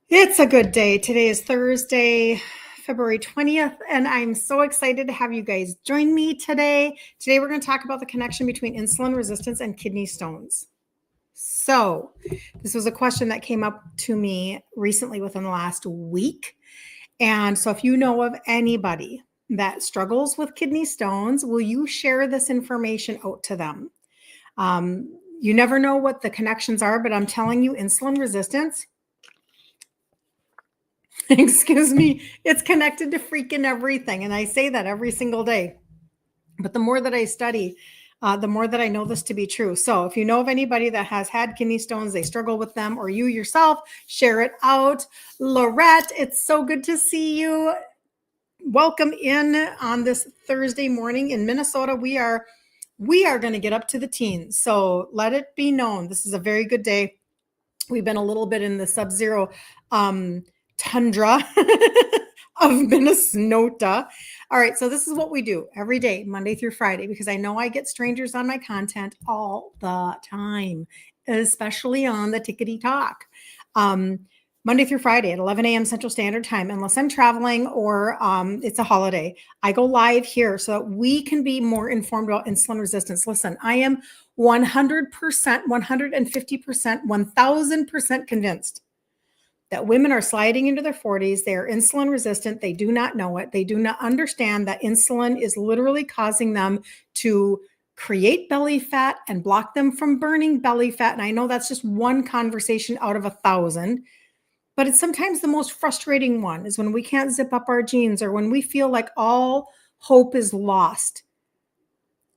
It's a good day. Today is Thursday, February 20th, and I'm so excited to have you guys join me today. Today, we're going to talk about the connection between insulin resistance and kidney stones. So, this was a question that came up to me recently within the last week. And so, if you know of anybody that struggles with kidney stones, will you share this information out to them? You never know what the connections are, but I'm telling you, insulin resistance excuse me, it's connected to freaking everything. And I say that every single day. But the more that I study, the more that I know this to be true. So if you know of anybody that has had kidney stones, they struggle with them, or you yourself, share it out. Lorette, it's so good to see you. Welcome in on this Thursday morning in Minnesota. We are going to get up to the teens. So let it be known, this is a very good day. We've been a little bit in the sub-zero tundra of Minnesota. All right, so this is what we do every day, Monday through Friday, because I know I get strangers on my content all the time, especially on the Tickety Talk. Monday through Friday at 11 a.m. Central Standard Time, unless I'm traveling or it's a holiday. I go live here so that we can be more informed about insulin resistance. Listen, I am 100%, 150%, 1000% convinced that women are sliding into their 40s. They are insulin resistant. They do not know it. They do not understand that insulin is literally causing them to create belly fat and block them from burning belly fat. And I know that's just one conversation out of 1,000. But it's sometimes the most frustrating one is when we can't zip up our jeans or when we feel like all hope is lost.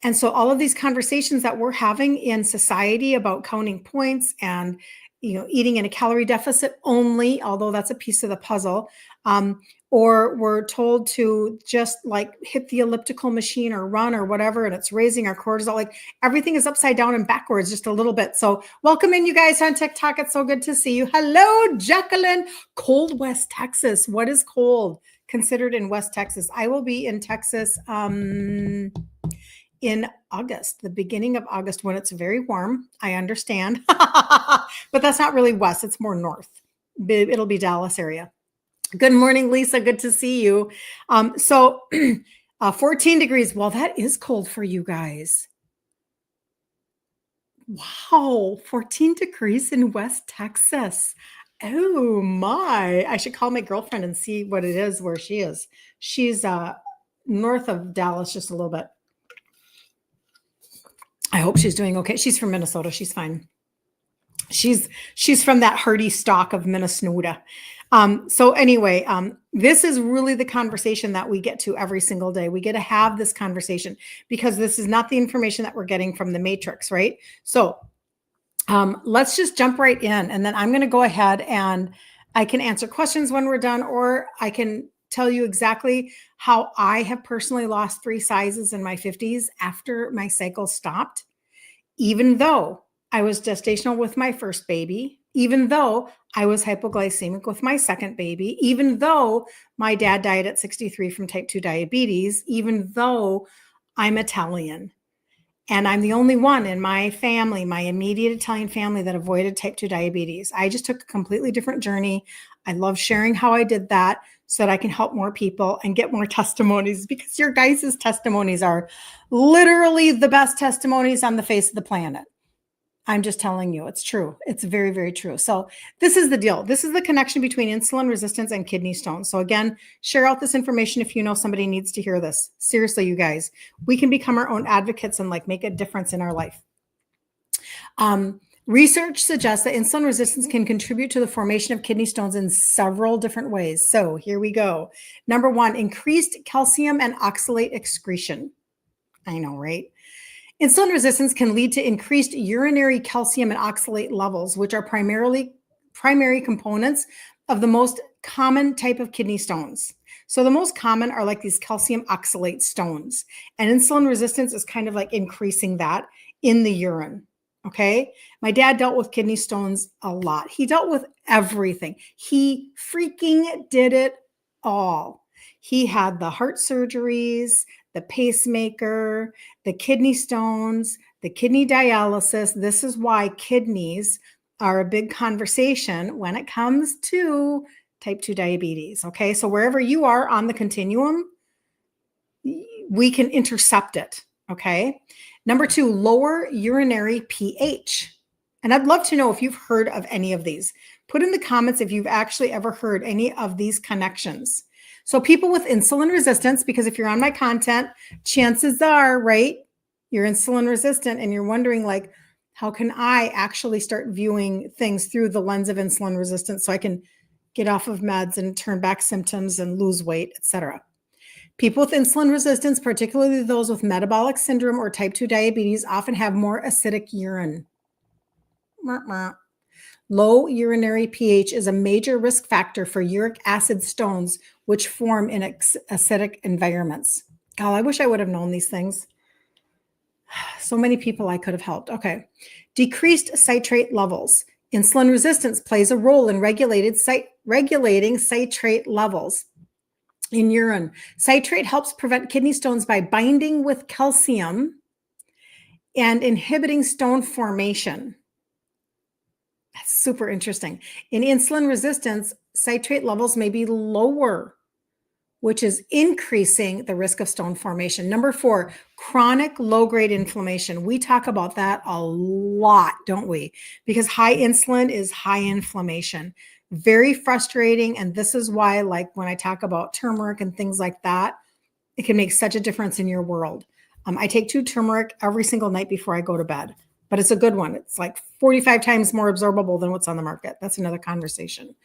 And so all of these conversations that we're having in society about counting points and eating in a calorie deficit only, although that's a piece of the puzzle, or we're told to just like hit the elliptical machine or run or whatever, and it's raising our cortisol. Like everything is upside down and backwards just a little bit. So welcome in, you guys on TikTok. It's so good to see you. Hello, Jacqueline. Cold West Texas. What is cold considered in West Texas? I will be in Texas in August, the beginning of August, when it's very warm. I understand, but that's not really west. It's more north. It'll be Dallas area. Good morning, Lisa. Good to see you. 14 degrees. Well, that is cold for you guys. Wow, 14 degrees in West Texas. Oh my. I should call my girlfriend and see what it is where she is. She's north of Dallas just a little bit. I hope she's doing okay. She's from Minnesota. She's fine. She's from that hardy stock of Minnesota. So anyway, this is really the conversation that we get to every single day. We get to have this conversation because this is not the information that we're getting from the matrix, right? So let's just jump right in, and then I'm going to go ahead and I can answer questions when we're done, or I can tell you exactly how I have personally lost 3 sizes in my 50s after my cycle stopped, even though I was gestational with my first baby, even though I was hypoglycemic with my second baby, even though my dad died at 63 from type 2 diabetes, even though I'm Italian. And I'm the only one in my family, my immediate Italian family, that avoided type 2 diabetes. I just took a completely different journey. I love sharing how I did that so that I can help more people and get more testimonies, because your guys' testimonies are literally the best testimonies on the face of the planet. I'm just telling you, it's true. It's very, very true. So this is the deal. This is the connection between insulin resistance and kidney stones. So again, share out this information if you know somebody needs to hear this. Seriously, you guys, we can become our own advocates and like make a difference in our life. Research suggests that insulin resistance can contribute to the formation of kidney stones in several different ways. So here we go. Number 1, increased calcium and oxalate excretion. I know, right? Insulin resistance can lead to increased urinary calcium and oxalate levels, which are primary components of the most common type of kidney stones. So the most common are like these calcium oxalate stones, and insulin resistance is kind of like increasing that in the urine. Okay. My dad dealt with kidney stones a lot. He dealt with everything. He freaking did it all. He had the heart surgeries, the pacemaker, the kidney stones, the kidney dialysis. This is why kidneys are a big conversation when it comes to type 2 diabetes. Okay. So wherever you are on the continuum, we can intercept it. Okay. Number 2, lower urinary pH. And I'd love to know if you've heard of any of these. Put in the comments if you've actually ever heard any of these connections. So people with insulin resistance, because if you're on my content, chances are, right, you're insulin resistant and you're wondering like, how can I actually start viewing things through the lens of insulin resistance so I can get off of meds and turn back symptoms and lose weight, etc. People with insulin resistance, particularly those with metabolic syndrome or type 2 diabetes, often have more acidic urine. Low urinary pH is a major risk factor for uric acid stones, which form in acidic environments. God, I wish I would have known these things. So many people I could have helped. Okay. Decreased citrate levels. Insulin resistance plays a role in regulating citrate levels in urine. Citrate helps prevent kidney stones by binding with calcium and inhibiting stone formation. That's super interesting. In insulin resistance, citrate levels may be lower, which is increasing the risk of stone formation. Number 4, chronic low-grade inflammation. We talk about that a lot, don't we? Because high insulin is high inflammation. Very frustrating. And this is why, like when I talk about turmeric and things like that, it can make such a difference in your world. I take 2 turmeric every single night before I go to bed, but it's a good one. It's like 45 times more absorbable than what's on the market. That's another conversation.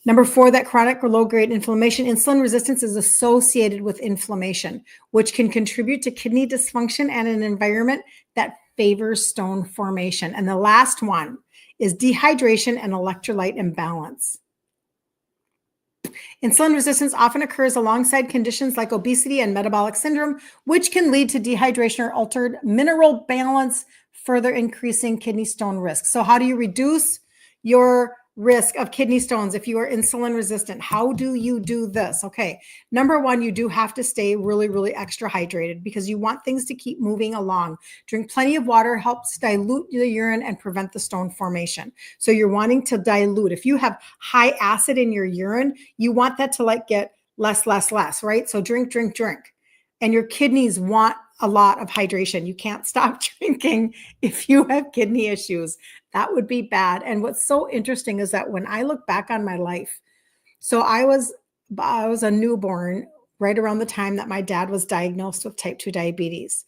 Number 4, that chronic or low-grade inflammation. Insulin resistance is associated with inflammation, which can contribute to kidney dysfunction and an environment that favors stone formation. And the last one is dehydration and electrolyte imbalance. Insulin resistance often occurs alongside conditions like obesity and metabolic syndrome, which can lead to dehydration or altered mineral balance, further increasing kidney stone risk. So how do you reduce your risk of kidney stones if you are insulin resistant? How do you do this? Okay. Number 1, you do have to stay really, really extra hydrated because you want things to keep moving along. Drink plenty of water, helps dilute the urine and prevent the stone formation. So you're wanting to dilute. If you have high acid in your urine, you want that to like get less, right? So drink. And your kidneys want a lot of hydration. You can't stop drinking if you have kidney issues. That would be bad. And what's so interesting is that when I look back on my life, so I was a newborn right around the time that my dad was diagnosed with type 2 diabetes.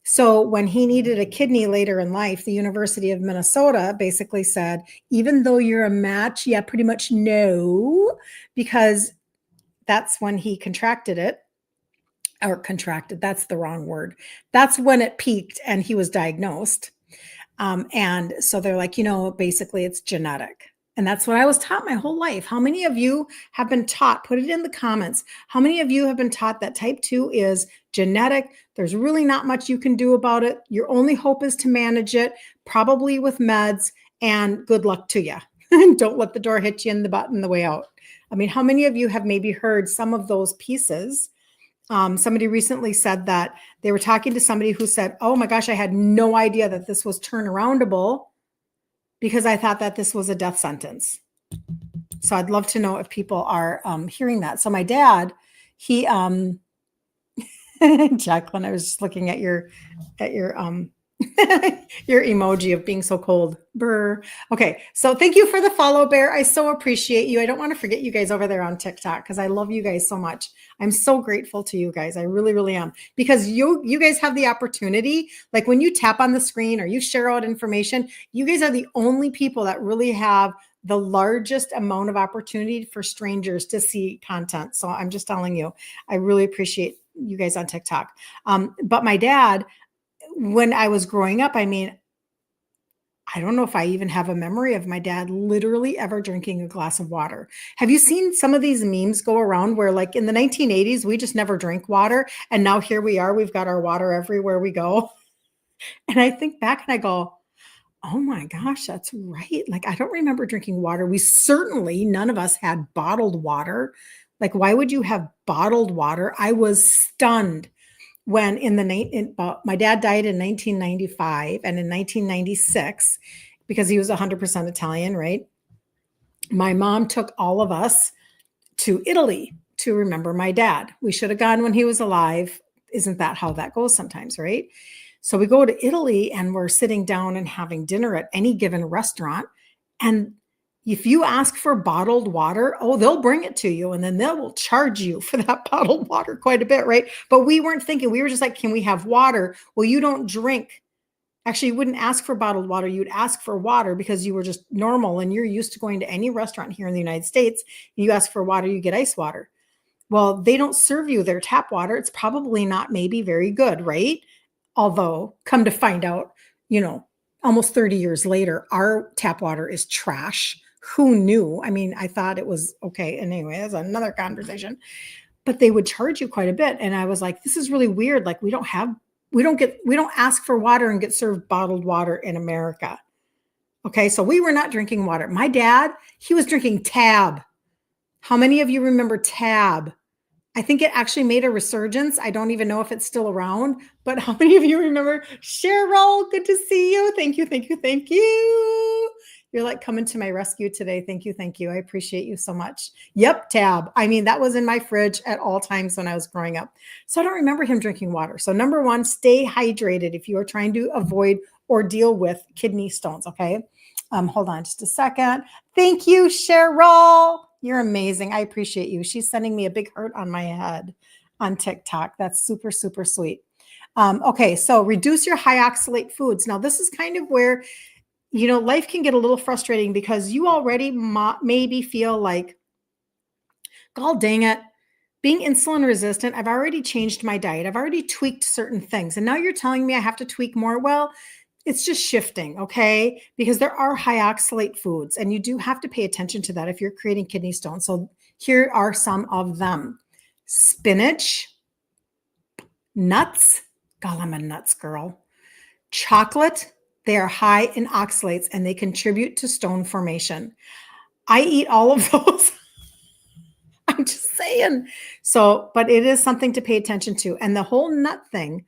So when he needed a kidney later in life, the University of Minnesota basically said, even though you're a match, yeah, pretty much no, because that's when he contracted it. Or contracted, that's the wrong word. That's when it peaked and he was diagnosed. And so they're like, basically it's genetic. And that's what I was taught my whole life. How many of you have been taught, put it in the comments, how many of you have been taught that type 2 is genetic? There's really not much you can do about it. Your only hope is to manage it, probably with meds, and good luck to you. Don't let the door hit you in the butt on the way out. I mean, how many of you have maybe heard some of those pieces? Somebody recently said that they were talking to somebody who said, oh my gosh, I had no idea that this was turnaroundable because I thought that this was a death sentence. So I'd love to know if people are hearing that. So my dad, he, Jacqueline, I was just looking at your your emoji of being so cold. Brr. Okay. So thank you for the follow, Bear. I so appreciate you. I don't want to forget you guys over there on TikTok because I love you guys so much. I'm so grateful to you guys. I really, really am, because you guys have the opportunity. Like when you tap on the screen or you share out information, you guys are the only people that really have the largest amount of opportunity for strangers to see content. So I'm just telling you, I really appreciate you guys on TikTok. But my dad, when I was growing up, I mean, I don't know if I even have a memory of my dad literally ever drinking a glass of water. Have you seen some of these memes go around where like in the 1980s, we just never drank water. And now here we are, we've got our water everywhere we go. And I think back and I go, oh my gosh, that's right. Like, I don't remember drinking water. We certainly, none of us had bottled water. Like, why would you have bottled water? I was stunned when my dad died in 1995, and in 1996, because he was 100% Italian, right? My mom took all of us to Italy to remember my dad. We should have gone when he was alive. Isn't that how that goes sometimes, right? So we go to Italy and we're sitting down and having dinner at any given restaurant. And if you ask for bottled water, oh, they'll bring it to you and then they will charge you for that bottled water quite a bit, right? But we weren't thinking, we were just like, can we have water? Well, you don't drink. Actually, you wouldn't ask for bottled water. You'd ask for water because you were just normal and you're used to going to any restaurant here in the United States. You ask for water, you get ice water. Well, they don't serve you their tap water. It's probably not maybe very good, right? Although, come to find out, almost 30 years later, our tap water is trash. Who knew? I mean, I thought it was okay. Anyway, that's another conversation. But they would charge you quite a bit. And I was like, this is really weird. Like, we don't ask for water and get served bottled water in America. Okay, so we were not drinking water. My dad, he was drinking Tab. How many of you remember Tab? I think it actually made a resurgence. I don't even know if it's still around, but how many of you remember? Cheryl, good to see you. Thank you, thank you, thank you. You're like coming to my rescue today. Thank you, thank you. I appreciate you so much. Yep, Tab. I mean, that was in my fridge at all times when I was growing up. So I don't remember him drinking water. So number one, stay hydrated if you are trying to avoid or deal with kidney stones, okay? Hold on just a second. Thank you, Cheryl. You're amazing. I appreciate you. She's sending me a big heart on my head on TikTok. That's super, super sweet. Okay, so reduce your high oxalate foods. Now, this is kind of where, life can get a little frustrating because you already maybe feel like, God dang it, being insulin resistant, I've already changed my diet. I've already tweaked certain things. And now you're telling me I have to tweak more. Well, it's just shifting, okay? Because there are high oxalate foods, and you do have to pay attention to that if you're creating kidney stones. So here are some of them. Spinach, nuts. God, I'm a nuts girl. Chocolate, they are high in oxalates, and they contribute to stone formation. I eat all of those. I'm just saying. So, but it is something to pay attention to. And the whole nut thing,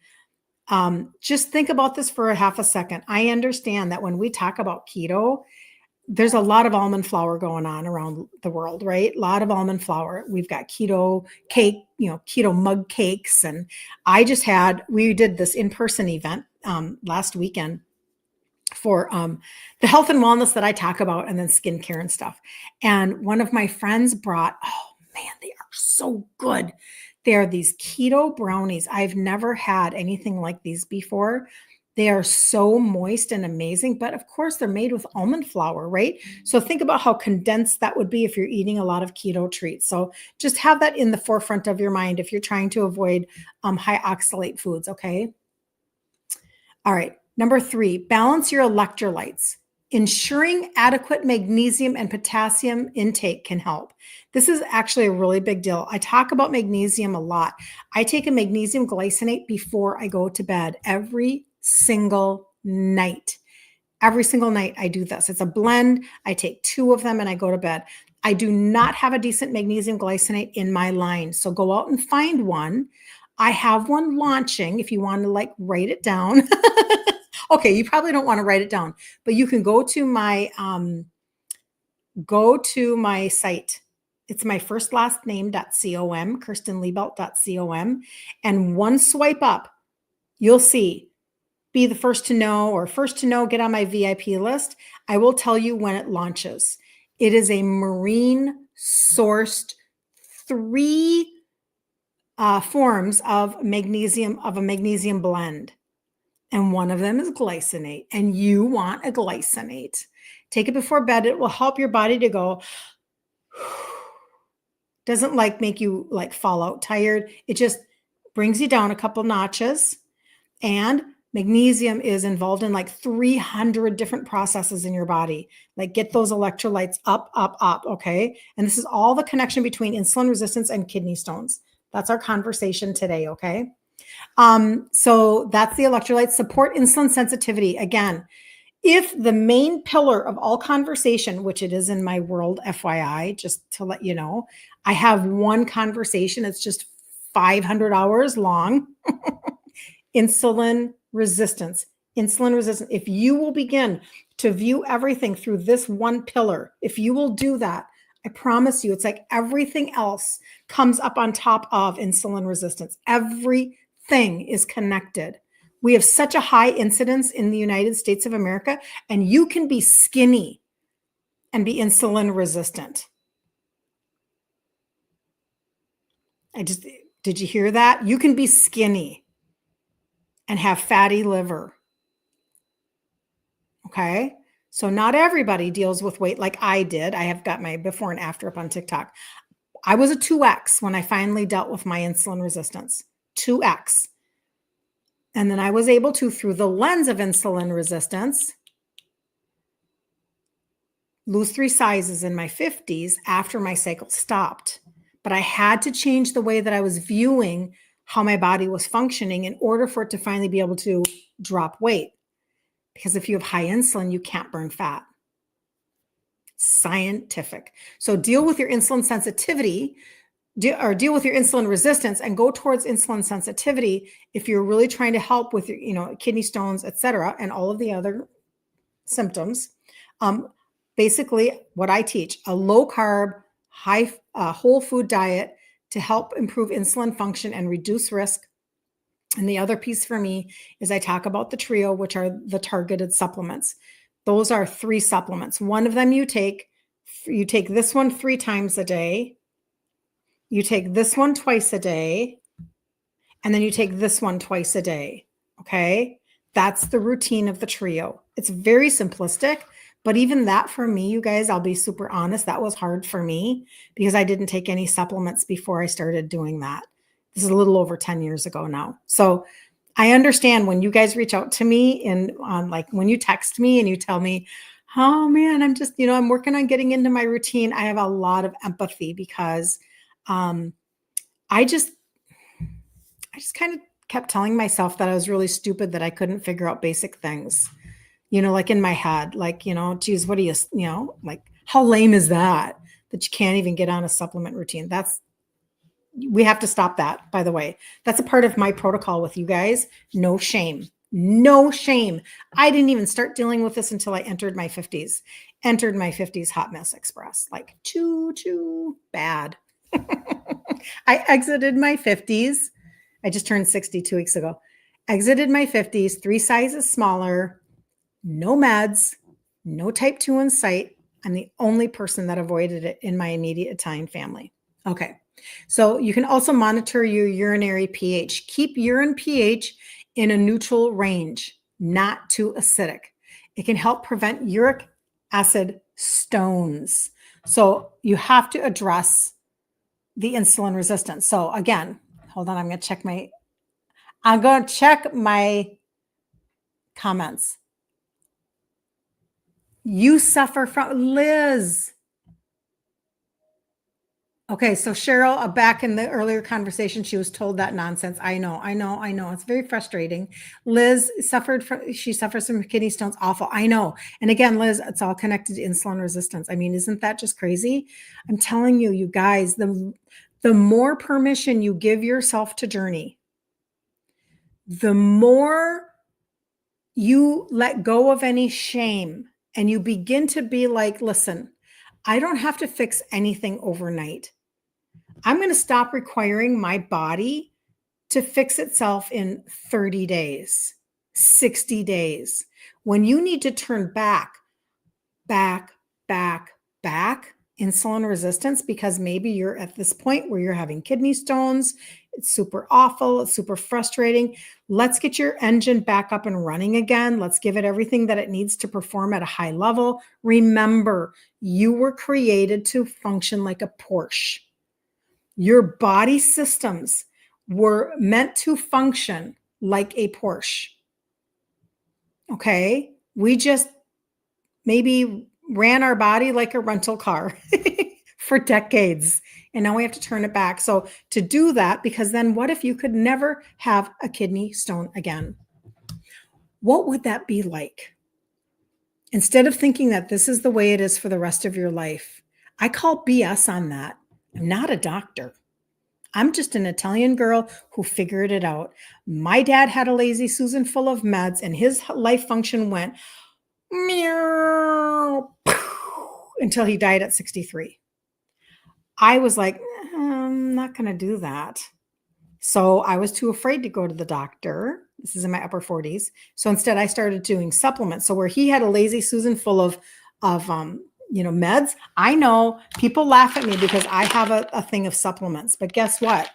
just think about this for a half a second. I understand that when we talk about keto, there's a lot of almond flour going on around the world, right? A lot of almond flour. We've got keto cake, keto mug cakes. And we did this in-person event last weekend for the health and wellness that I talk about, and then skincare and stuff. And one of my friends brought, oh man, they are so good. They are these keto brownies. I've never had anything like these before. They are so moist and amazing, but of course they're made with almond flour, right? So think about how condensed that would be if you're eating a lot of keto treats. So just have that in the forefront of your mind if you're trying to avoid high oxalate foods, okay? All right, number 3, balance your electrolytes. Ensuring adequate magnesium and potassium intake can help. This is actually a really big deal. I talk about magnesium a lot. I take a magnesium glycinate before I go to bed every single night. Every single night I do this. It's a blend. I take 2 of them and I go to bed. I do not have a decent magnesium glycinate in my line. So go out and find one. I have one launching if you want to write it down. Okay, you probably don't want to write it down, but you can go to my site. It's my first last name.com, kirstenliebelt.com. And one swipe up, you'll see, be the first to know, or first to know, get on my VIP list. I will tell you when it launches. It is a marine sourced 3 forms of a magnesium blend. And one of them is glycinate, and you want a glycinate. Take it before bed. It will help your body to go, doesn't make you fall out tired. It just brings you down a couple notches. And magnesium is involved in 300 different processes in your body. Get those electrolytes up, okay? And this is all the connection between insulin resistance and kidney stones. That's our conversation today, okay? So that's the electrolytes. Support insulin sensitivity. Again, if the main pillar of all conversation, which it is in my world, FYI, just to let you know, I have one conversation. It's just 500 hours long. Insulin resistance. If you will begin to view everything through this one pillar. If you will do that, I promise you, it's like everything else comes up on top of insulin resistance. Everything is connected. We have such a high incidence in the United States of America, and you can be skinny and be insulin resistant. Did you hear that? You can be skinny and have fatty liver. Okay. So not everybody deals with weight like I did. I have got my before and after up on TikTok. I was a 2X when I finally dealt with my insulin resistance, 2X. And then I was able to, through the lens of insulin resistance, lose 3 sizes in my 50s after my cycle stopped. But I had to change the way that I was viewing how my body was functioning in order for it to finally be able to drop weight. Because if you have high insulin, you can't burn fat. Scientific. So deal with your insulin sensitivity or deal with your insulin resistance and go towards insulin sensitivity if you're really trying to help with your, kidney stones, et cetera, and all of the other symptoms. Basically, what I teach, a low carb, high whole food diet to help improve insulin function and reduce risk. And the other piece for me is I talk about the trio, which are the targeted supplements. Those are 3 supplements. One of them you take this one 3 times a day. You take this one twice a day. And then you take this one twice a day. Okay. That's the routine of the trio. It's very simplistic, but even that for me, you guys, I'll be super honest, that was hard for me because I didn't take any supplements before I started doing that. This is a little over 10 years ago now. So I understand when you guys reach out to me and like when you text me and you tell me, oh man, I'm just, I'm working on getting into my routine. I have a lot of empathy because I just kind of kept telling myself that I was really stupid, that I couldn't figure out basic things, like in my head, like, geez, what do you, like, how lame is that you can't even get on a supplement routine? We have to stop that, by the way. That's a part of my protocol with you guys. No shame. No shame. I didn't even start dealing with this until I entered my 50s hot mess express, like too bad. I exited my 50s. I just turned 60 2 weeks ago. Exited my 50s, 3 sizes smaller, no meds, no type 2 in sight. I'm the only person that avoided it in my immediate Italian family. Okay. So you can also monitor your urinary pH. Keep urine pH in a neutral range, not too acidic. It can help prevent uric acid stones. So you have to address the insulin resistance. So again, hold on, I'm going to check my comments. You suffer from Liz. Okay, so Cheryl, back in the earlier conversation, she was told that nonsense. I know. It's very frustrating. Liz she suffers from kidney stones. Awful. I know. And again, Liz, it's all connected to insulin resistance. I mean, isn't that just crazy? I'm telling you, you guys, the more permission you give yourself to journey, the more you let go of any shame and you begin to be like, listen, I don't have to fix anything overnight. I'm going to stop requiring my body to fix itself in 30 days, 60 days. When you need to turn back, insulin resistance, because maybe you're at this point where you're having kidney stones. It's super awful. It's super frustrating. Let's get your engine back up and running again. Let's give it everything that it needs to perform at a high level. Remember, you were created to function like a Porsche. Your body systems were meant to function like a Porsche. Okay? We just maybe ran our body like a rental car for decades. And now we have to turn it back. So to do that, because then what if you could never have a kidney stone again? What would that be like? Instead of thinking that this is the way it is for the rest of your life, I call BS on that. I'm not a doctor. I'm just an Italian girl who figured it out. My dad had a lazy Susan full of meds and his life function went meow, until he died at 63. I was like, I'm not going to do that. So I was too afraid to go to the doctor. This is in my upper 40s. So instead I started doing supplements. So where he had a lazy Susan full of meds, I know people laugh at me because I have a thing of supplements, but guess what?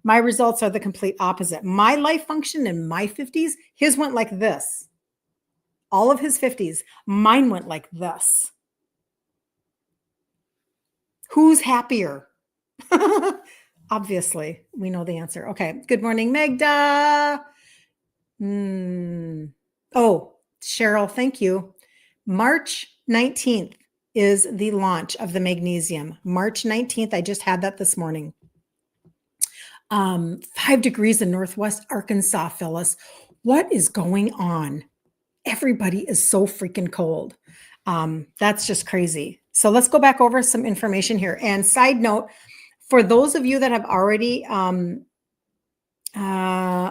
My results are the complete opposite. My life function in my 50s, his went like this. All of his 50s, mine went like this. Who's happier? Obviously, we know the answer. Okay. Good morning, Magda. Oh, Cheryl, thank you. March 19th is the launch of the magnesium. March 19th. I just had that this morning. 5 degrees in Northwest Arkansas, Phyllis. What is going on? Everybody is so freaking cold. That's just crazy. So let's go back over some information here. And side note, for those of you that have already, I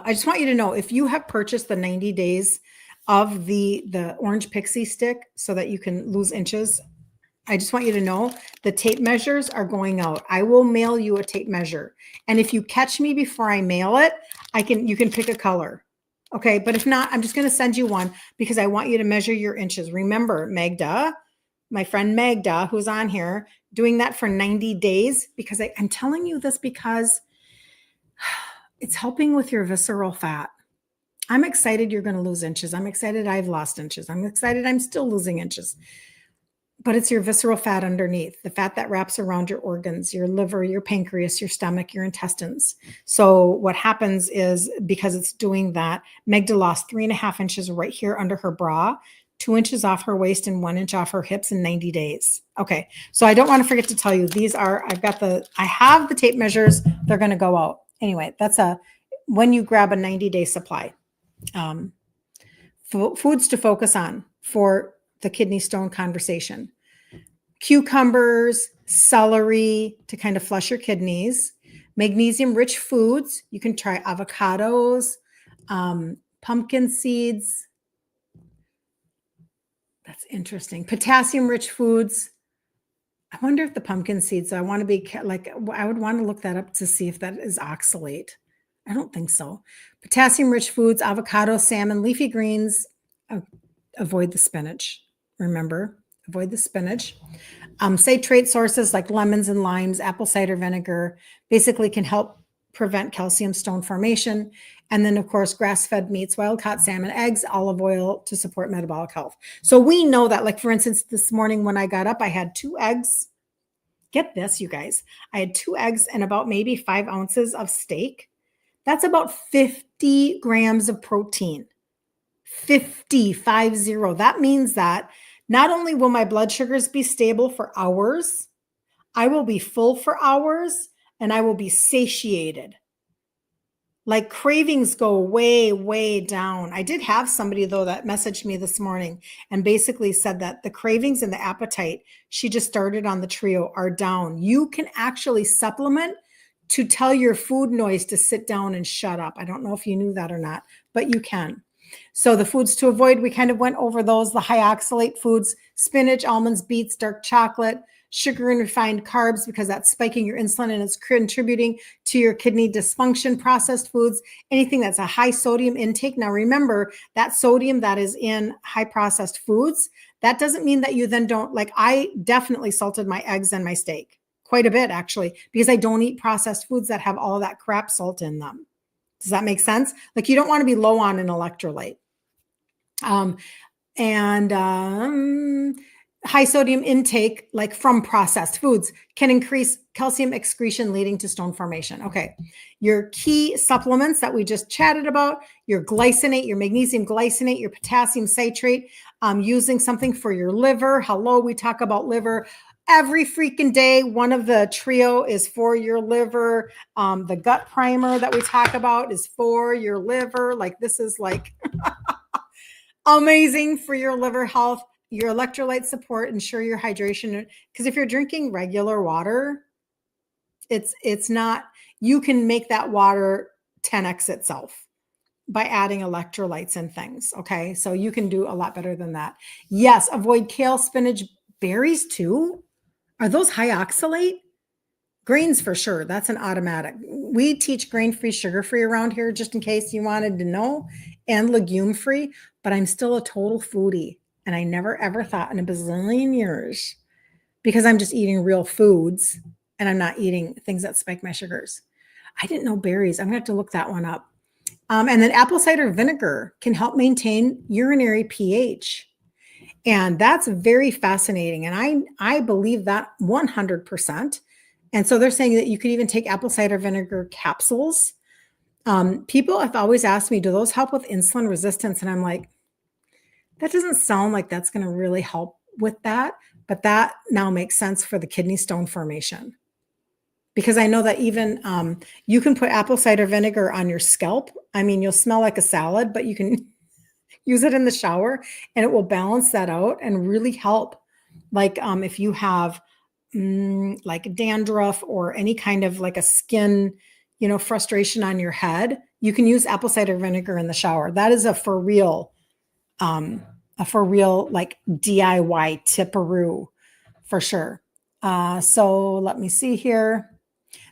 just want you to know, if you have purchased the 90 days of the orange pixie stick so that you can lose inches, I just want you to know the tape measures are going out. I will mail you a tape measure. And if you catch me before I mail it, you can pick a color. Okay. But if not, I'm just going to send you one because I want you to measure your inches. Remember, Magda, my friend Magda, who's on here, doing that for 90 days, because I'm telling you this because it's helping with your visceral fat. I'm excited you're going to lose inches. I'm excited I've lost inches. I'm excited I'm still losing inches. But it's your visceral fat underneath, the fat that wraps around your organs, your liver, your pancreas, your stomach, your intestines. So what happens is, because it's doing that, Magda lost 3.5 inches right here under her bra, 2 inches off her waist, and 1 inch off her hips in 90 days. Okay. So I don't want to forget to tell you, I have the tape measures. They're going to go out. Anyway, that's when you grab a 90-day supply. Foods to focus on for the kidney stone conversation: cucumbers, celery to kind of flush your kidneys, magnesium rich foods. You can try avocados, pumpkin seeds. That's interesting. Potassium rich foods. I wonder if the pumpkin seeds, I would want to look that up to see if that is oxalate. I don't think so. Potassium rich foods, avocado, salmon, leafy greens. Avoid the spinach. Remember, avoid the spinach. Citrate sources like lemons and limes, apple cider vinegar, basically can help prevent calcium stone formation. And then, of course, grass-fed meats, wild-caught salmon, eggs, olive oil to support metabolic health. So we know that, like, for instance, this morning when I got up, I had 2 eggs. Get this, you guys. I had 2 eggs and about maybe 5 ounces of steak. That's about 50 grams of protein. 50. That means that not only will my blood sugars be stable for hours, I will be full for hours, and I will be satiated. Like, cravings go way, way down. I did have somebody, though, that messaged me this morning and basically said that the cravings and the appetite she just started on the trio are down. You can actually supplement to tell your food noise to sit down and shut up. I don't know if you knew that or not, but you can. So the foods to avoid, we kind of went over those: the high oxalate foods, spinach, almonds, beets, dark chocolate, sugar and refined carbs, because that's spiking your insulin and it's contributing to your kidney dysfunction. Processed foods, anything that's a high sodium intake. Now, remember that sodium that is in high processed foods, that doesn't mean that you then don't, like, I definitely salted my eggs and my steak quite a bit, actually, because I don't eat processed foods that have all that crap salt in them. Does that make sense? Like, you don't want to be low on an electrolyte. High sodium intake, like from processed foods, can increase calcium excretion, leading to stone formation. Okay. Your key supplements that we just chatted about: your glycinate, your magnesium glycinate, your potassium citrate, using something for your liver. Hello, we talk about liver every freaking day. One of the trio is for your liver. The gut primer that we talk about is for your liver. Like, this is like amazing for your liver health. Your electrolyte support, ensure your hydration. Because if you're drinking regular water, it's not, you can make that water 10x itself. by adding electrolytes and things. Okay. So you can do a lot better than that. Yes. Avoid kale, spinach, berries too. Are those high oxalate? Grains for sure. That's an automatic. We teach grain-free, sugar-free around here, just in case you wanted to know, and legume-free, but I'm still a total foodie. And I never ever thought in a bazillion years, because I'm just eating real foods and I'm not eating things that spike my sugars. I didn't know berries. I'm gonna have to look that one up. And then apple cider vinegar can help maintain urinary pH. And that's very fascinating. And I believe that 100%. And so they're saying that you could even take apple cider vinegar capsules. People have always asked me, do those help with insulin resistance? And I'm like, that doesn't sound like that's going to really help with that. But that now makes sense for the kidney stone formation. Because I know that even you can put apple cider vinegar on your scalp. I mean, you'll smell like a salad, but you can use it in the shower and it will balance that out and really help. Like if you have like dandruff or any kind of like a skin, frustration on your head, you can use apple cider vinegar in the shower. That is a for real like DIY tipperoo for sure. So let me see here.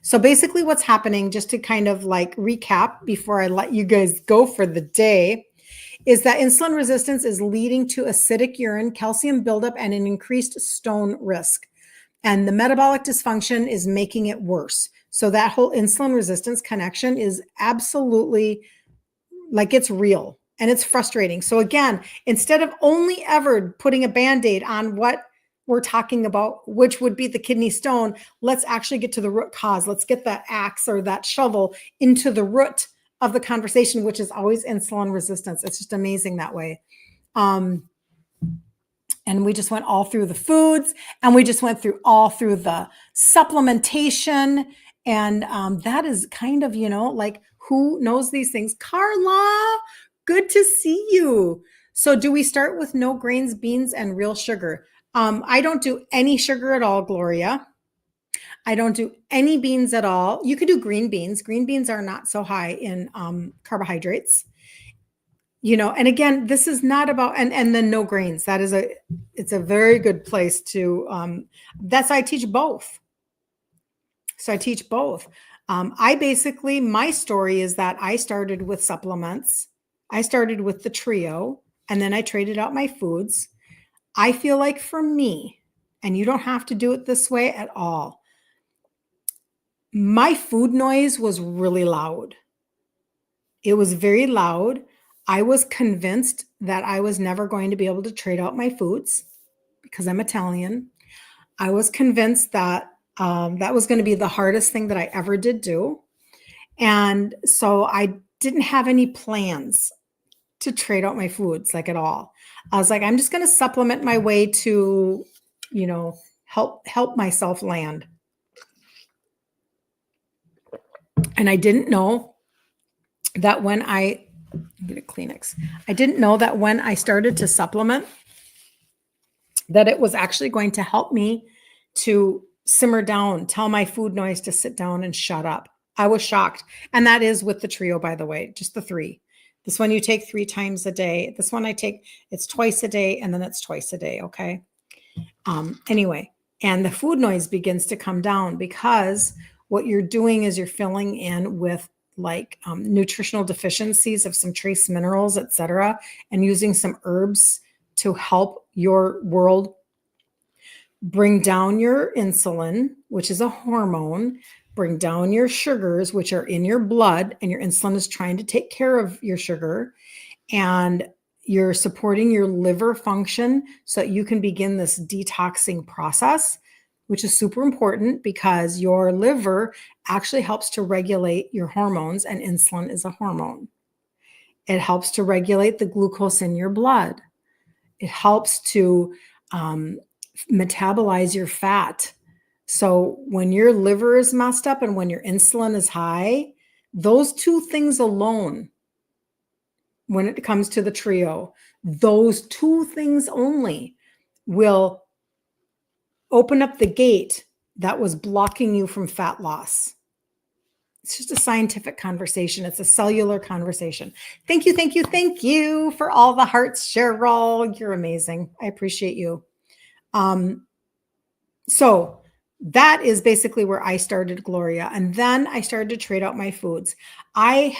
So basically what's happening, just to kind of like recap before I let you guys go for the day, is that insulin resistance is leading to acidic urine, calcium buildup, and an increased stone risk. And the metabolic dysfunction is making it worse. So that whole insulin resistance connection is absolutely like it's real and it's frustrating. So again, instead of only ever putting a Band-Aid on what we're talking about, which would be the kidney stone, let's actually get to the root cause. Let's get that axe or that shovel into the root of the conversation, which is always insulin resistance. It's just amazing that way. And we just went all through the foods, and we just went through all through the supplementation. And that is kind of, like who knows these things? Carla, good to see you. So do we start with no grains, beans, and real sugar? I don't do any sugar at all, Gloria. I don't do any beans at all. You could do green beans. Green beans are not so high in carbohydrates. And again, this is not about, and then no grains. It's a very good place to, that's, I teach both. So I teach both. My story is that I started with supplements. I started with the trio, and then I traded out my foods. I feel like for me, and you don't have to do it this way at all, my food noise was really loud. It was very loud. I was convinced that I was never going to be able to trade out my foods because I'm Italian. I was convinced that that was going to be the hardest thing that I ever did do. And so I didn't have any plans to trade out my foods, like at all. I was like, I'm just going to supplement my way to, help myself land. And I didn't know that when I get a Kleenex. I didn't know that when I started to supplement, that it was actually going to help me to simmer down, tell my food noise to sit down and shut up. I was shocked. And that is with the trio, by the way, just the 3. This one you take 3 times a day. This one I take, it's twice a day, and then it's twice a day. Okay. Anyway, and the food noise begins to come down because what you're doing is you're filling in with like nutritional deficiencies of some trace minerals, etc., and using some herbs to help your world bring down your insulin, which is a hormone, bring down your sugars, which are in your blood, and your insulin is trying to take care of your sugar, and you're supporting your liver function so that you can begin this detoxing process, which is super important because your liver actually helps to regulate your hormones, and insulin is a hormone. It helps to regulate the glucose in your blood. It helps to metabolize your fat. So when your liver is messed up and when your insulin is high, those 2 things alone, when it comes to the trio, those 2 things only will open up the gate that was blocking you from fat loss. It's just a scientific conversation. It's a cellular conversation. Thank you, thank you, thank you for all the hearts, Cheryl. You're amazing. I appreciate you. So that is basically where I started, Gloria. And then I started to trade out my foods. I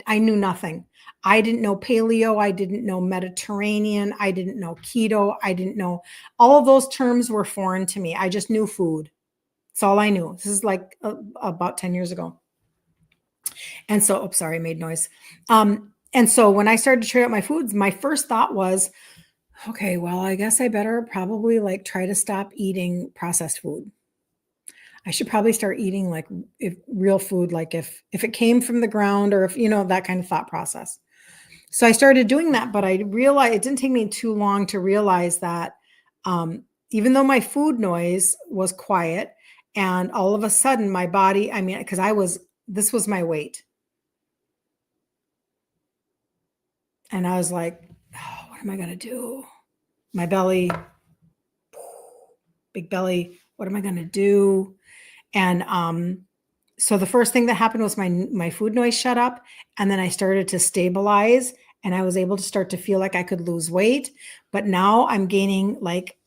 knew nothing. I didn't know paleo. I didn't know Mediterranean. I didn't know keto. I didn't know, all of those terms were foreign to me. I just knew food. That's all I knew. This is like about 10 years ago. And so, oh, sorry, I made noise. And so when I started to trade out my foods, my first thought was, okay, well, I guess I better probably like try to stop eating processed food. I should probably start eating like real food, like if it came from the ground, or if, that kind of thought process. So I started doing that, but I realized it didn't take me too long to realize that even though my food noise was quiet, and all of a sudden my body, because this was my weight. And I was like, oh, what am I going to do? My belly, big belly. What am I going to do? And so the first thing that happened was my food noise shut up, and then I started to stabilize, and I was able to start to feel like I could lose weight. But now I'm gaining like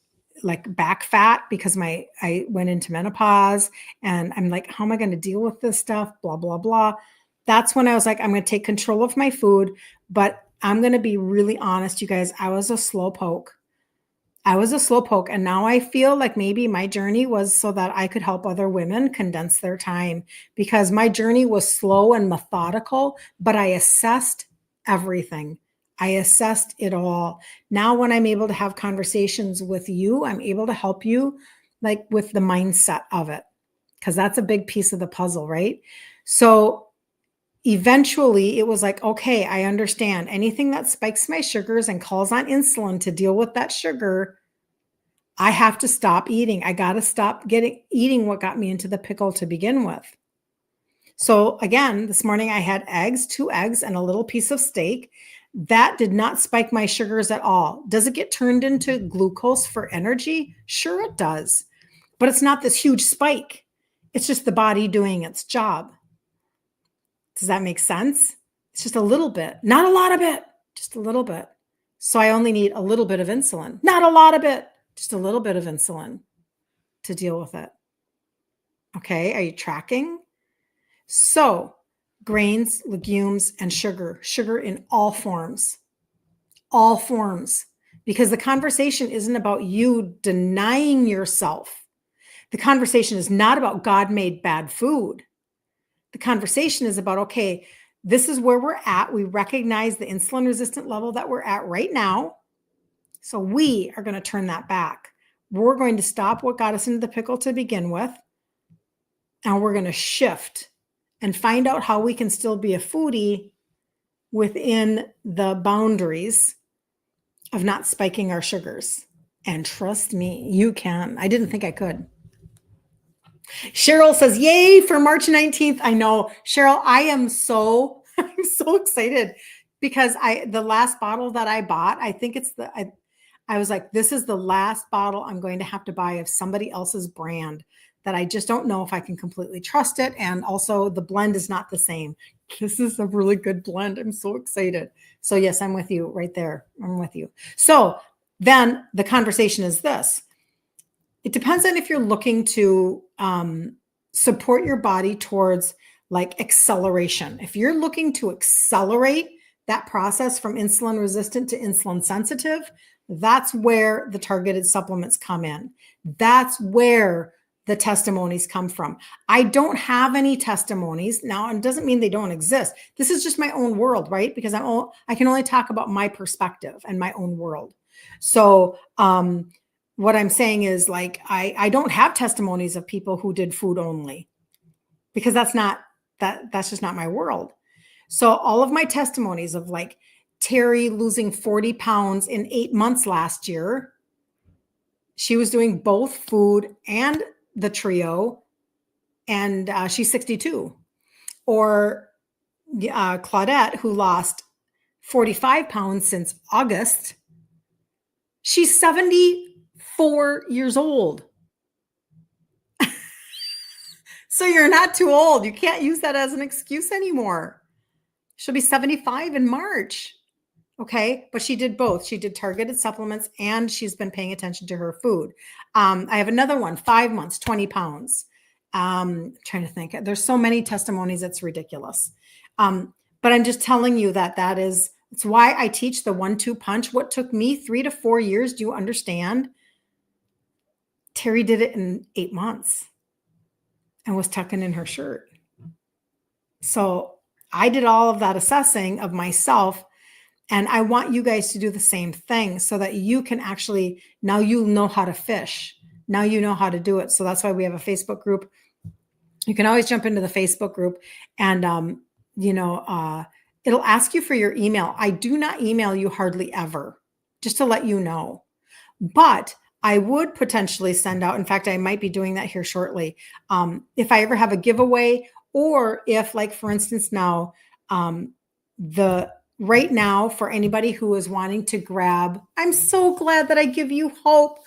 back fat because I went into menopause, and I'm like, how am I going to deal with this stuff? Blah, blah, blah. That's when I was like, I'm going to take control of my food, but I'm going to be really honest, you guys. I was a slow poke. And now I feel like maybe my journey was so that I could help other women condense their time, because my journey was slow and methodical, but I assessed everything. I assessed it all. Now, when I'm able to have conversations with you, I'm able to help you like with the mindset of it, because that's a big piece of the puzzle, right? So eventually it was like, okay, I understand anything that spikes my sugars and calls on insulin to deal with that sugar. I have to stop eating. I got to stop eating what got me into the pickle to begin with. So again, this morning I had two eggs and a little piece of steak. That did not spike my sugars at all. Does it get turned into glucose for energy? Sure it does. But it's not this huge spike. It's just the body doing its job. Does that make sense? It's just a little bit, not a lot of it, just a little bit. So I only need a little bit of insulin, not a lot of it, just a little bit of insulin to deal with it. Okay, are you tracking? So grains, legumes, and sugar in all forms, because the conversation isn't about you denying yourself. The conversation is not about God made bad food. The conversation is about, okay, this is where we're at. We recognize the insulin resistant level that we're at right now. So we are going to turn that back. We're going to stop what got us into the pickle to begin with. And we're going to shift and find out how we can still be a foodie within the boundaries of not spiking our sugars. And trust me, you can. I didn't think I could. Cheryl says, yay for March 19th. I know, Cheryl, I'm so excited, because the last bottle that I bought, I think I was like, this is the last bottle I'm going to have to buy of somebody else's brand that I just don't know if I can completely trust it. And also the blend is not the same. This is a really good blend. I'm so excited. So yes, I'm with you right there. I'm with you. So then the conversation is this. It depends on if you're looking to support your body towards like acceleration. If you're looking to accelerate that process from insulin resistant to insulin sensitive, that's where the targeted supplements come in. That's where the testimonies come from. I don't have any testimonies now, and it doesn't mean they don't exist. This is just my own world, right? Because I can only talk about my perspective and my own world. So what I'm saying is, like, I don't have testimonies of people who did food only, because that's just not my world. So all of my testimonies of like Terry losing 40 pounds in 8 months last year, she was doing both food and the trio, and she's 62. Or Claudette, who lost 45 pounds since August, she's 74 years old. So you're not too old. You can't use that as an excuse anymore. She'll be 75 in March. Okay. But she did both. She did targeted supplements and she's been paying attention to her food. I have another one, 5 months, 20 pounds. Trying to think. There's so many testimonies. It's ridiculous. But I'm just telling you it's why I teach the 1-2 punch. What took me 3 to 4 years. Do you understand? Terry did it in 8 months and was tucking in her shirt. So I did all of that assessing of myself. And I want you guys to do the same thing so that you can actually, now you know how to fish. Now you know how to do it. So that's why we have a Facebook group. You can always jump into the Facebook group and, it'll ask you for your email. I do not email you hardly ever, just to let you know. But I would potentially send out, in fact, I might be doing that here shortly. If I ever have a giveaway or if, like, for instance, now, right now, for anybody who is wanting to grab, I'm so glad that I give you hope.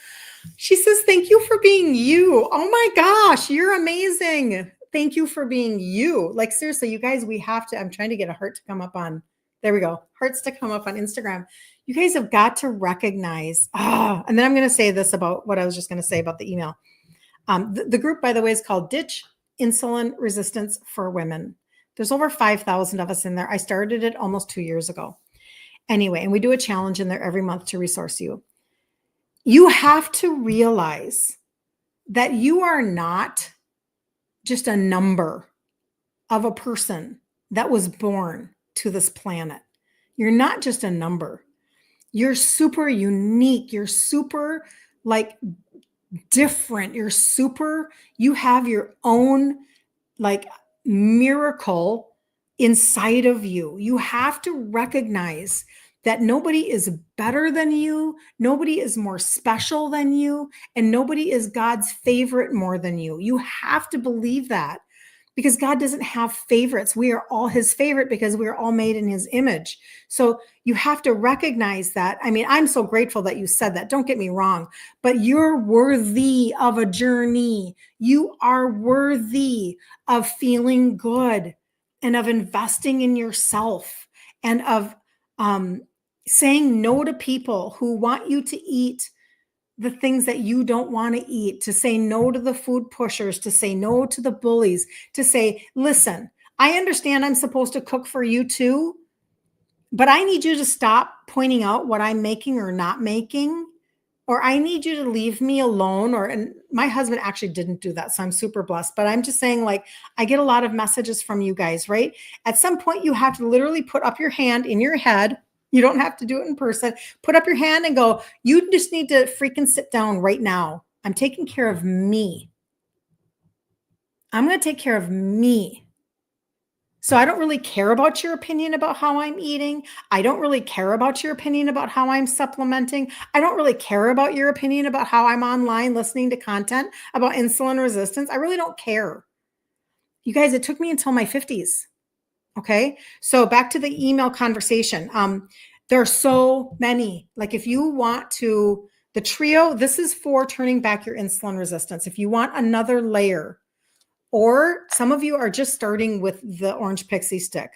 She says, thank you for being you. Oh my gosh, you're amazing. Thank you for being you. Like, seriously, you guys, I'm trying to get a heart to come up on, there we go. Hearts to come up on Instagram. You guys have got to recognize, and then I'm going to say this about what I was just going to say about the email. The group, by the way, is called Ditch Insulin Resistance for Women. There's over 5,000 of us in there. I started it almost 2 years ago. Anyway, and we do a challenge in there every month to resource you. You have to realize that you are not just a number of a person that was born to this planet. You're not just a number. You're super unique. You're super different. You have your own miracle inside of you. You have to recognize that nobody is better than you, nobody is more special than you, and nobody is God's favorite more than you. You have to believe that because God doesn't have favorites. We are all his favorite because we are all made in his image. So you have to recognize that. I mean, I'm so grateful that you said that. Don't get me wrong, but you're worthy of a journey. You are worthy of feeling good and of investing in yourself and of saying no to people who want you to eat the things that you don't want to eat, to say no to the food pushers, to say no to the bullies, to say, listen, I understand I'm supposed to cook for you too, but I need you to stop pointing out what I'm making or not making, or I need you to leave me alone. And my husband actually didn't do that. So I'm super blessed, but I'm just saying, I get a lot of messages from you guys, right? At some point you have to literally put up your hand in your head. You don't have to do it in person. Put up your hand and go, you just need to freaking sit down right now. I'm taking care of me. I'm going to take care of me. So I don't really care about your opinion about how I'm eating. I don't really care about your opinion about how I'm supplementing. I don't really care about your opinion about how I'm online listening to content about insulin resistance. I really don't care. You guys, it took me until my 50s. Okay. So back to the email conversation. There are so many, if you want the trio, this is for turning back your insulin resistance. If you want another layer, or some of you are just starting with the orange pixie stick.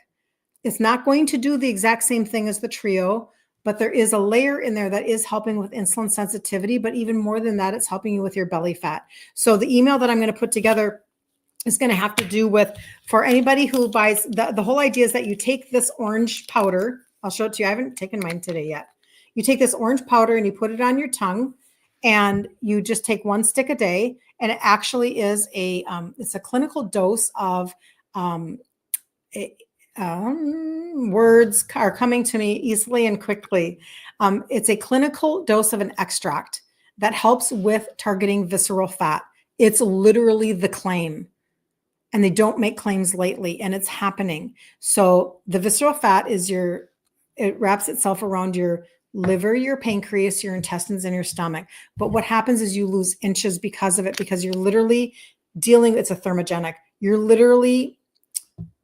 It's not going to do the exact same thing as the trio, but there is a layer in there that is helping with insulin sensitivity. But even more than that, it's helping you with your belly fat. So the email that I'm going to put together is going to have to do with, for anybody who buys, the whole idea is that you take this orange powder. I'll show it to you. I haven't taken mine today yet. You take this orange powder and you put it on your tongue and you just take 1 stick a day. And it actually is it's a clinical dose of, words are coming to me easily and quickly. It's a clinical dose of an extract that helps with targeting visceral fat. It's literally the claim. And they don't make claims lately, and it's happening. So the visceral fat it wraps itself around your liver, your pancreas, your intestines, and your stomach. But what happens is you lose inches because of it, because you're literally it's a thermogenic.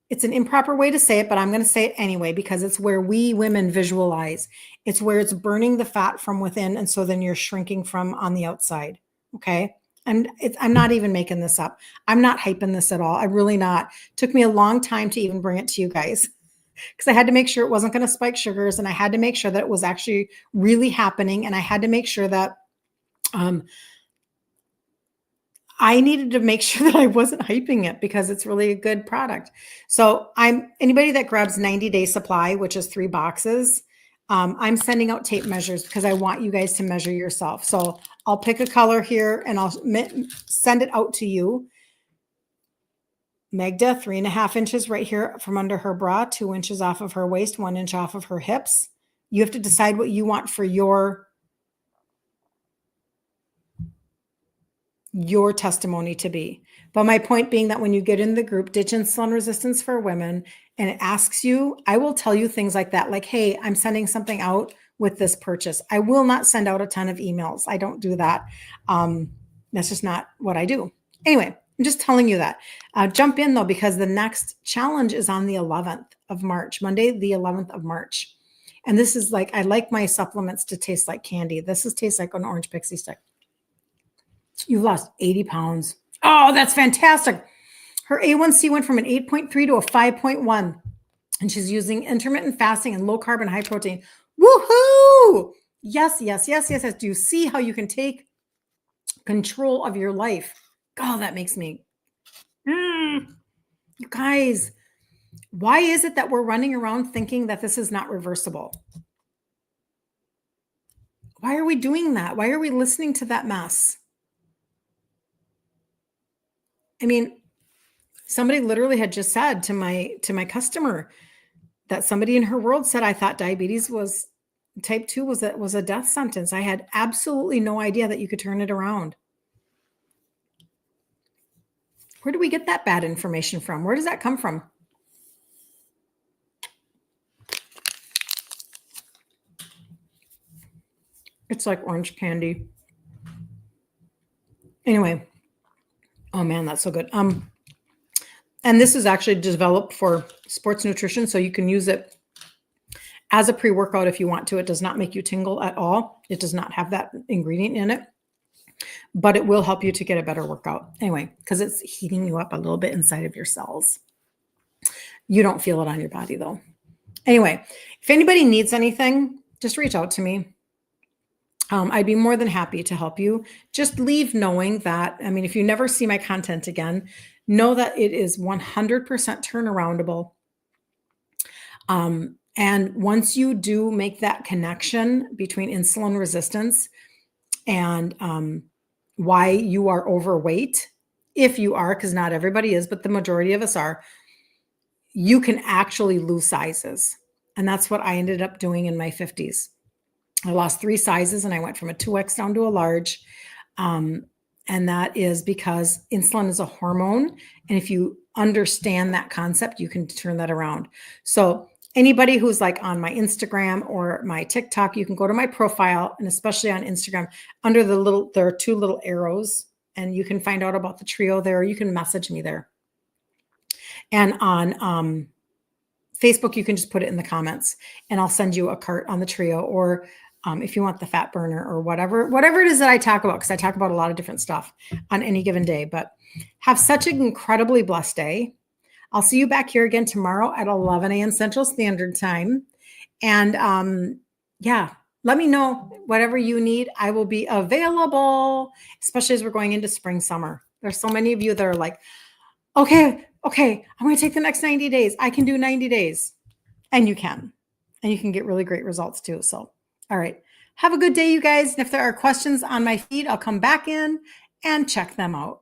It's an improper way to say it, but I'm going to say it anyway, because it's where we women visualize. It's where it's burning the fat from within. And so then you're shrinking from on the outside. Okay. I'm not even making this up. I'm not hyping this at all. I'm really not. It took me a long time to even bring it to you guys because I had to make sure it wasn't going to spike sugars, and I had to make sure that it was actually really happening. And I had to make sure that um, I needed to make sure that I wasn't hyping it because it's really a good product. So anybody that grabs 90-day supply, which is 3 boxes, I'm sending out tape measures because I want you guys to measure yourself. So I'll pick a color here and I'll send it out to you. Magda, 3.5 inches right here from under her bra, 2 inches off of her waist, 1 inch off of her hips. You have to decide what you want for your testimony to be. But my point being that when you get in the group, Ditch Insulin Resistance for Women, and it asks you, I will tell you things like that, like, hey, I'm sending something out with this purchase. I will not send out a ton of emails. I don't do that. That's just not what I do. Anyway, I'm just telling you that. Jump in though, because the next challenge is on the 11th of March, Monday, the 11th of March. And this is like, I like my supplements to taste like candy. This tastes like an orange pixie stick. You've lost 80 pounds. Oh, that's fantastic. Her A1C went from an 8.3 to a 5.1. And she's using intermittent fasting and low carb and high protein. Woohoo! Yes, yes, yes, yes, yes. Do you see how you can take control of your life? Oh, that makes me. You guys, why is it that we're running around thinking that this is not reversible? Why are we doing that? Why are we listening to that mess? I mean, somebody literally had just said to my customer that somebody in her world said, I thought diabetes was type 2 was a death sentence. I had absolutely no idea that you could turn it around. Where do we get that bad information from? Where does that come from? It's like orange candy. Anyway, oh man, that's so good. And this is actually developed for sports nutrition, so you can use it as a pre-workout if you want to. It does not make you tingle at all. It does not have that ingredient in it, but it will help you to get a better workout. Anyway, because it's heating you up a little bit inside of your cells. You don't feel it on your body though. Anyway, if anybody needs anything, just reach out to me. I'd be more than happy to help you. Just leave knowing that, I mean, if you never see my content again, know that it is 100% turnaroundable. And once you do make that connection between insulin resistance and why you are overweight, if you are, because not everybody is, but the majority of us are, you can actually lose sizes. And that's what I ended up doing in my 50s. I lost 3 sizes and I went from a 2X down to a large. And that is because insulin is a hormone. And if you understand that concept, you can turn that around. So anybody who's like on my Instagram or my TikTok, you can go to my profile, and especially on Instagram, under there are 2 little arrows, and you can find out about the trio there. You can message me there. And on Facebook, you can just put it in the comments and I'll send you a cart on the trio, or if you want the fat burner or whatever it is that I talk about, because I talk about a lot of different stuff on any given day. But have such an incredibly blessed day. I'll see you back here again tomorrow at 11 a.m. Central Standard Time. And yeah, let me know whatever you need. I will be available, especially as we're going into spring, summer. There's so many of you that are like, okay, I'm going to take the next 90 days. I can do 90 days. And you can. And you can get really great results too. So, all right. Have a good day, you guys. And if there are questions on my feed, I'll come back in and check them out.